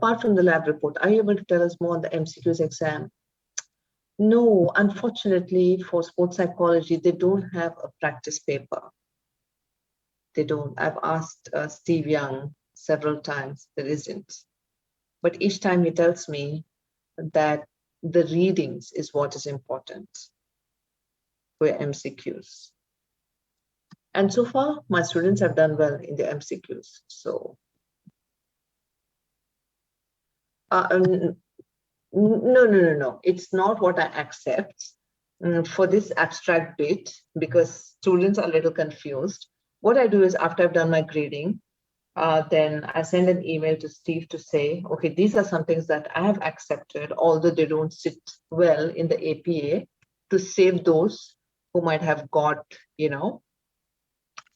apart from the lab report, are you able to tell us more on the MCQs exam? No, unfortunately for sports psychology, they don't have a practice paper. They don't. I've asked Steve Young several times, there isn't. But each time he tells me that the readings is what is important for MCQs. And so far, my students have done well in the MCQs. So, no. It's not what I accept for this abstract bit, because students are a little confused. What I do is, after I've done my grading, then I send an email to Steve to say, okay, these are some things that I have accepted, although they don't sit well in the APA, to save those who might have got,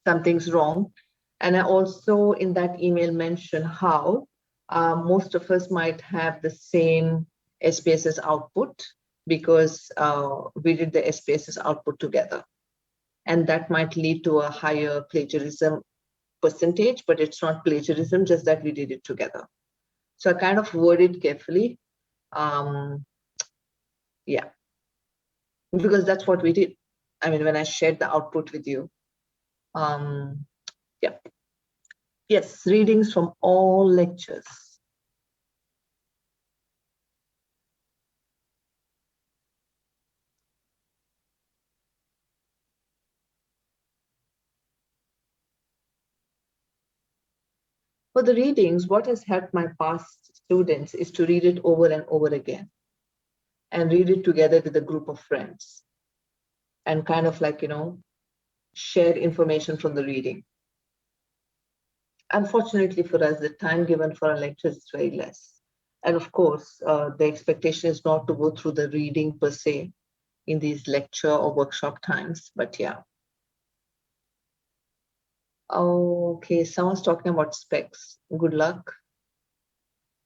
something's wrong. And I also in that email mention how most of us might have the same SPSS output because we did the SPSS output together. And that might lead to a higher plagiarism percentage, but it's not plagiarism, just that we did it together. So I kind of worded carefully. Yeah, because that's what we did. I mean, when I shared the output with you. Yeah. Yes, readings from all lectures. For the readings, what has helped my past students is to read it over and over again and read it together with a group of friends and kind of like, share information from the reading. Unfortunately for us, the time given for our lectures is very less. And of course, the expectation is not to go through the reading per se in these lecture or workshop times, but yeah. Okay, someone's talking about specs. Good luck.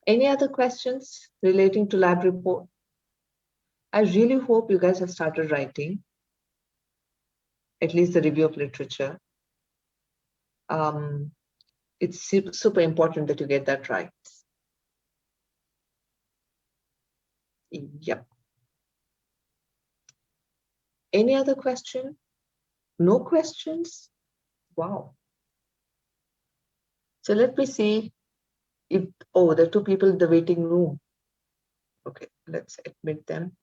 Any other questions relating to lab report? I really hope you guys have started writing, at least the review of literature. It's super important that you get that right. Yep. Any other question? No questions? Wow. So let me see if, oh, there are two people in the waiting room. Okay, let's admit them.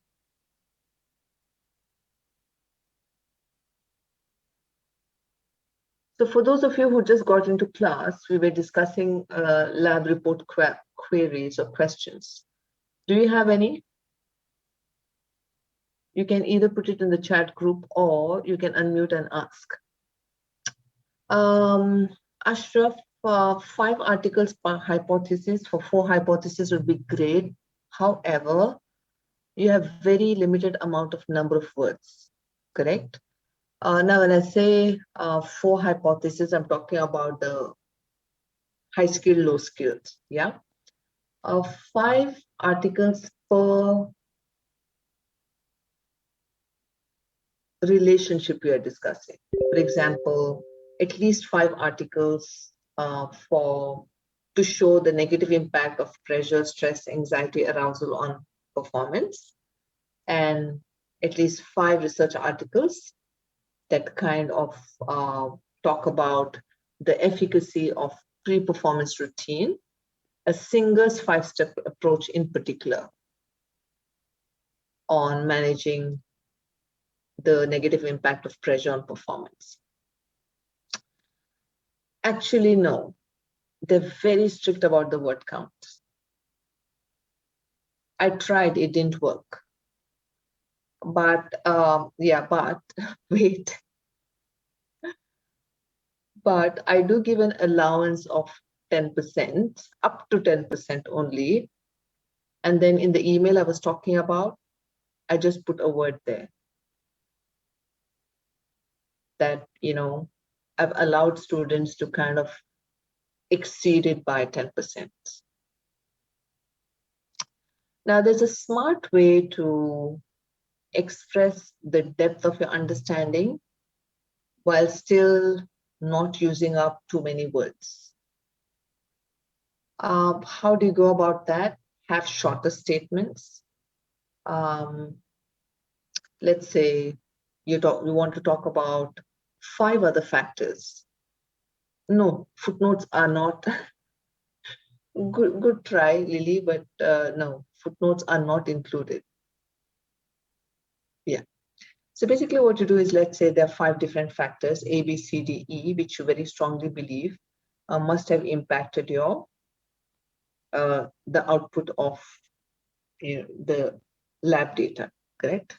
So for those of you who just got into class, we were discussing lab report queries or questions. Do you have any? You can either put it in the chat group or you can unmute and ask. Ashraf, 5 articles per hypothesis for 4 hypotheses would be great. However, you have very limited amount of number of words, correct? Now, when I say 4 hypotheses, I'm talking about the high skill, low skills, yeah? 5 articles per relationship we are discussing. For example, at least 5 articles to show the negative impact of pressure, stress, anxiety, arousal on performance, and at least 5 research articles that kind of talk about the efficacy of pre-performance routine, a singer's 5-step approach in particular on managing the negative impact of pressure on performance. Actually, no. They're very strict about the word count. I tried, it didn't work. But yeah, but wait. But I do give an allowance of 10%, up to 10% only. And then in the email I was talking about, I just put a word there that, I've allowed students to kind of exceed it by 10%. Now, there's a smart way to express the depth of your understanding while still not using up too many words. How do you go about that? Have shorter statements. Let's say you want to talk about 5 other factors. No, footnotes are not good try, Lily, but no, footnotes are not included. Yeah. So basically what you do is, let's say there are 5 different factors, A, B, C, D, E, which you very strongly believe must have impacted your the output of the lab data, correct?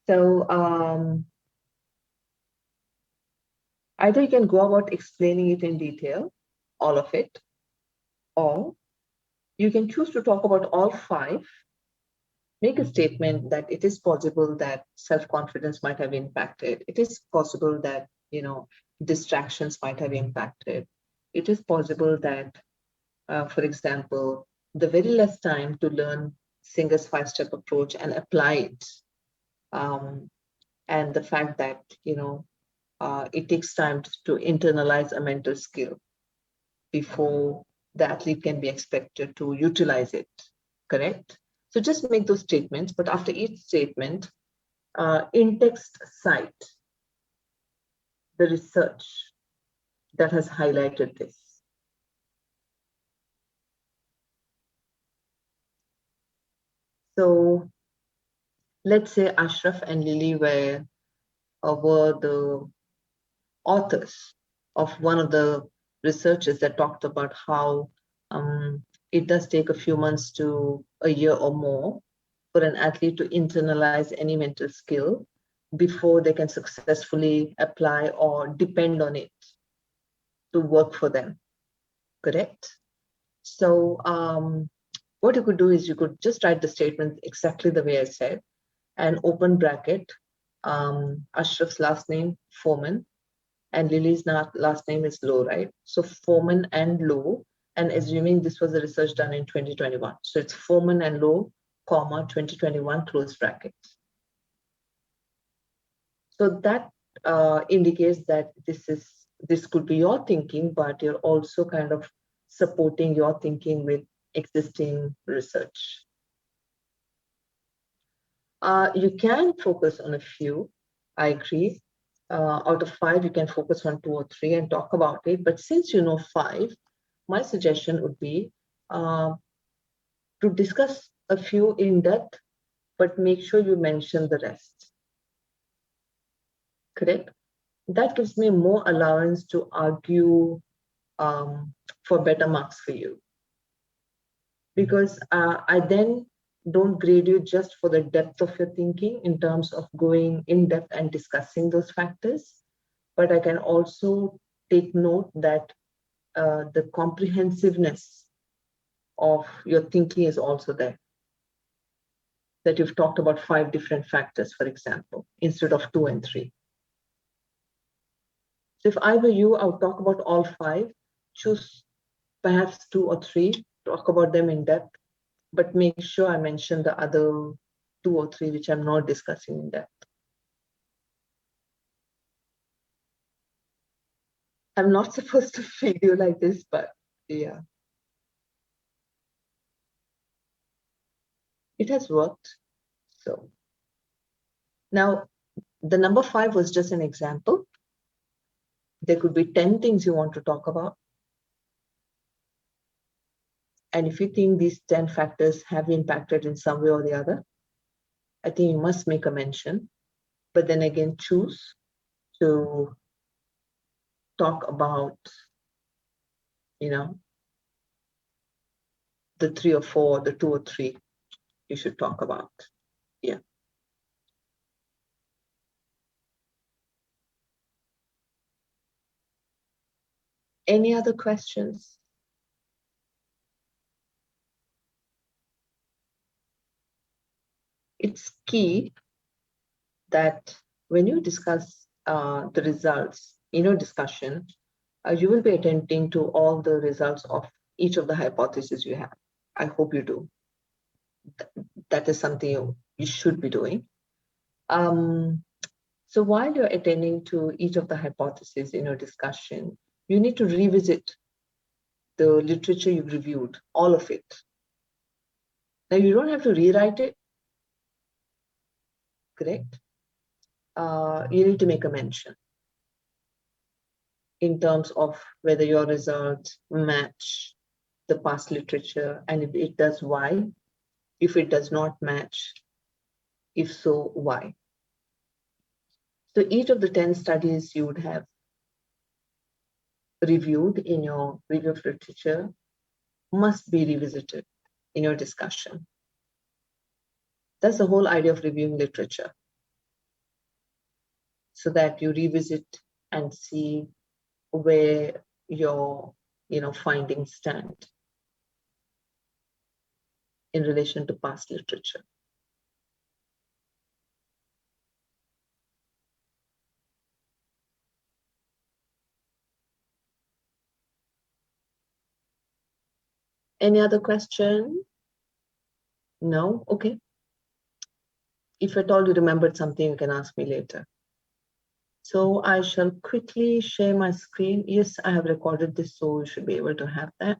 So either you can go about explaining it in detail, all of it, or you can choose to talk about all 5, make a statement that it is possible that self-confidence might have impacted. It is possible that, distractions might have impacted. It is possible that, for example, the very less time to learn Singer's 5-step approach and apply it. And the fact that, it takes time to internalize a mental skill before the athlete can be expected to utilize it, correct? So just make those statements, but after each statement, in text cite the research that has highlighted this. So let's say Ashraf and Lily were the authors of one of the researches that talked about how it does take a few months to a year or more for an athlete to internalize any mental skill before they can successfully apply or depend on it to work for them, correct? So what you could do is you could just write the statement exactly the way I said, and open bracket, Ashraf's last name, Foreman, and Lily's last name is Low, right? So Foreman and Low, and assuming this was a research done in 2021. So it's Foreman and Low, comma, 2021, close bracket. So that indicates that this could be your thinking, but you're also kind of supporting your thinking with existing research. You can focus on a few, I agree. Out of 5, you can focus on 2 or 3 and talk about it. But since you know 5, my suggestion would be to discuss a few in depth, but make sure you mention the rest. Correct? That gives me more allowance to argue for better marks for you. Because I then don't grade you just for the depth of your thinking in terms of going in depth and discussing those factors, but I can also take note that the comprehensiveness of your thinking is also there. That you've talked about 5 different factors, for example, instead of 2 and 3. So if I were you, I would talk about all 5, choose perhaps 2 or 3, talk about them in depth, but make sure I mention the other 2 or 3 which I'm not discussing in depth. I'm not supposed to feed you like this, but yeah. It has worked. So now the number 5 was just an example. There could be 10 things you want to talk about. And if you think these 10 factors have impacted in some way or the other, I think you must make a mention. But then again, choose to talk about, the 3 or 4, the 2 or 3 you should talk about. Yeah. Any other questions? It's key that when you discuss the results in your discussion, you will be attending to all the results of each of the hypotheses you have. I hope you do. That is something you should be doing. So while you're attending to each of the hypotheses in your discussion, you need to revisit the literature you've reviewed, all of it. Now, you don't have to rewrite it, correct? You need to make a mention in terms of whether your results match the past literature, and if it does, why? If it does not match, if so, why? So each of the 10 studies you would have reviewed in your review of literature must be revisited in your discussion. That's the whole idea of reviewing literature, so that you revisit and see where your findings stand in relation to past literature. Any other question? No? Okay. If at all you remembered something, you can ask me later. So I shall quickly share my screen. Yes, I have recorded this, so you should be able to have that.